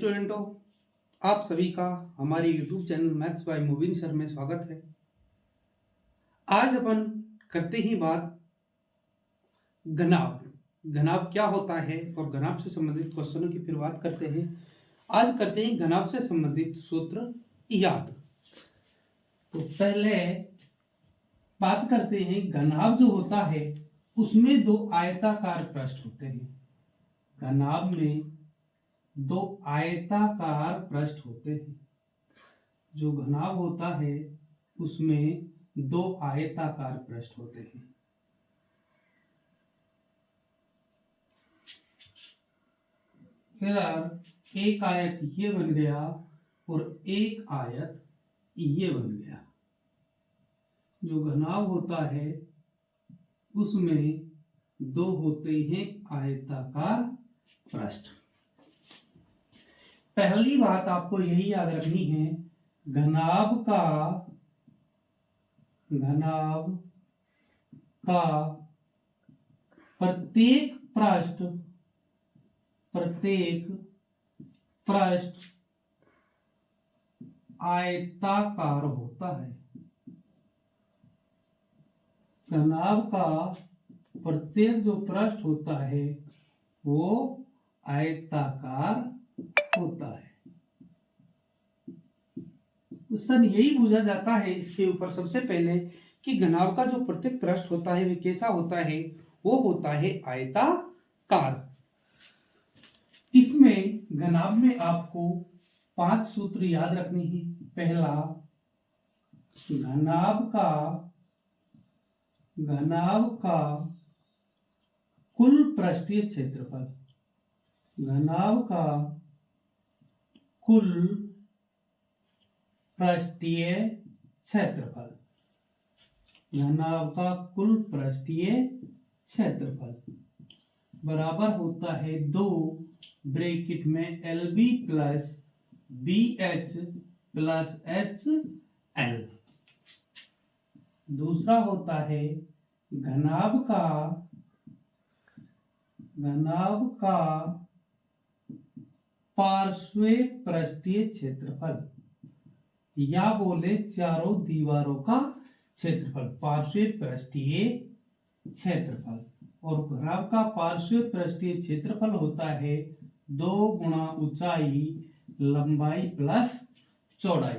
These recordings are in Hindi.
स्टूडेंटों, आप सभी का हमारे YouTube channel maths by Mubeen sir में स्वागत है। आज अपन करते ही बात घनाभ। घनाभ क्या होता है और घनाभ से संबंधित क्वेश्चनों की फिर बात करते हैं। आज करते हैं घनाभ से संबंधित सूत्र याद। तो पहले बात करते हैं घनाभ जो होता है उसमें दो आयताकार पृष्ठ होते हैं। घनाभ में दो आयताकार पृष्ठ होते हैं। जो घनाभ होता है उसमें दो आयताकार पृष्ठ होते हैं। इधर एक आयत ये बन गया और एक आयत ये बन गया। जो घनाभ होता है उसमें दो होते हैं आयताकार पृष्ठ। पहली बात आपको यही याद रखनी है, घनाभ का प्रत्येक पृष्ठ आयताकार होता है। घनाभ का प्रत्येक जो पृष्ठ होता है वो आयताकार होता है। क्वेश्चन यही पूछा जाता है इसके ऊपर सबसे पहले कि घनाभ का जो प्रत्येक पृष्ठ होता है वह कैसा होता है, वो होता है आयताकार। इसमें घनाभ में आपको 5 सूत्र याद रखने हैं। पहला, घनाभ का कुल पृष्ठीय क्षेत्रफल। घनाभ का कुल पृष्ठीय क्षेत्रफल। घनाभ का कुल पृष्ठीय क्षेत्रफल बराबर होता है 2 ब्रैकेट में LB plus BH plus HL। दूसरा होता है घनाभ का पार्श्व पृष्ठीय क्षेत्रफल या बोले चारों दीवारों का क्षेत्रफल, पार्श्व पृष्ठीय क्षेत्रफल। और घनाभ का पार्श्व पृष्ठीय क्षेत्रफल होता है 2 गुणा ऊंचाई लंबाई प्लस चौड़ाई।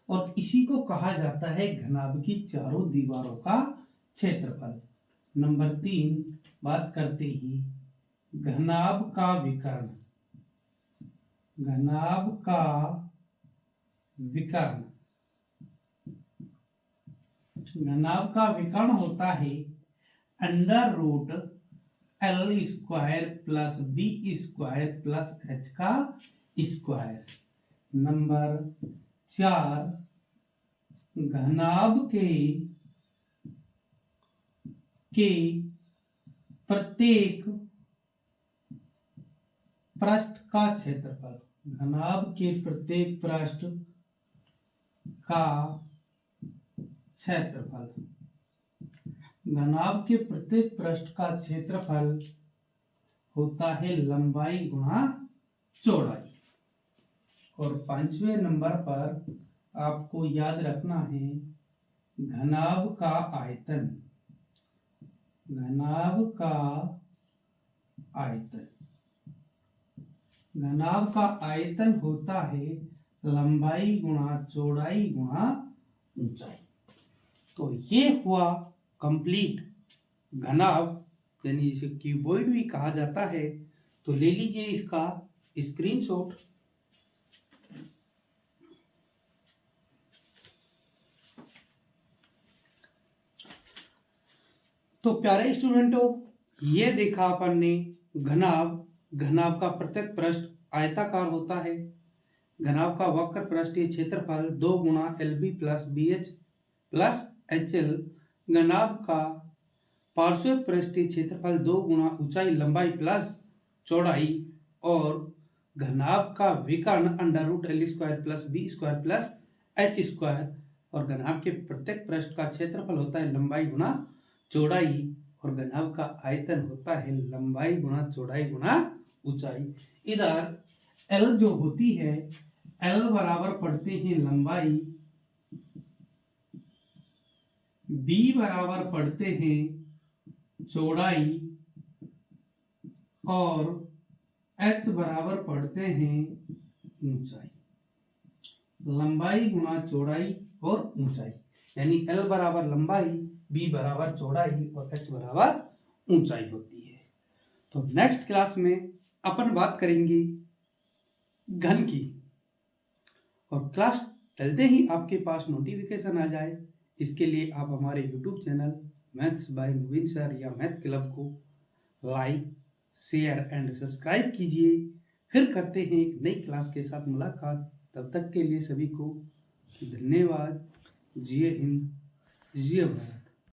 और इसी को कहा जाता है घनाभ की चारों दीवारों का क्षेत्रफल। नंबर 3 बात करते ही घनाभ का विकर्ण। घनाभ का विकर्ण, घनाभ का विकर्ण होता है under root L square plus B square plus H का स्क्वायर। नंबर 4 घनाभ के प्रत्येक पृष्ठ का क्षेत्रफल। घनाभ के प्रत्येक पृष्ठ का क्षेत्रफल। घनाभ के प्रत्येक पृष्ठ का क्षेत्रफल होता है लंबाई गुणा चौड़ाई। और 5वें नंबर पर आपको याद रखना है घनाभ का आयतन। घनाभ का आयतन, घनाभ का आयतन होता है लंबाई गुणा चौड़ाई गुणा ऊंचाई। तो ये हुआ कंप्लीट घनाभ, यानी इसे क्यूबॉइड भी कहा जाता है। तो ले लीजिए इसका स्क्रीनशॉट। तो प्यारे स्टूडेंटों, ये देखा अपन ने घनाभ का प्रत्येक पृष्ठ आयताकार होता है। घनाभ का वक्र पृष्ठीय क्षेत्रफल 2 गुणा LB plus BH plus HL। घनाभ का पार्श्व पृष्ठीय क्षेत्रफल 2 गुणा ऊंचाई लंबाई प्लस चौड़ाई। और घनाभ का विकर्ण under root L square plus B square plus H square. और घनाभ के प्रत्येक पृष्ठ का क्षेत्रफल होता है लंबाई गुणा चौड़ाई। और घनाभ का आयतन होता है लंबाई गुणा चौड़ाई गुणा ऊंचाई। इधर एल जो होती है, एल बराबर पढ़ते हैं लंबाई, बी बराबर पढ़ते हैं चौड़ाई, और एच बराबर पढ़ते हैं ऊंचाई। लंबाई गुणा चौड़ाई और ऊंचाई, यानी एल बराबर लंबाई, बी बराबर चौड़ाई और एच बराबर ऊंचाई होती है। तो नेक्स्ट क्लास में अपन बात करेंगे घन की, और क्लास चलते ही आपके पास नोटिफिकेशन आ जाए, इसके लिए आप हमारे YouTube channel maths by Mubeen sir या मैथ क्लब को लाइक, शेयर एंड सब्सक्राइब कीजिए। फिर करते हैं एक नई क्लास के साथ मुलाकात। तब तक के लिए सभी को धन्यवाद। जय हिंद, जय भारत।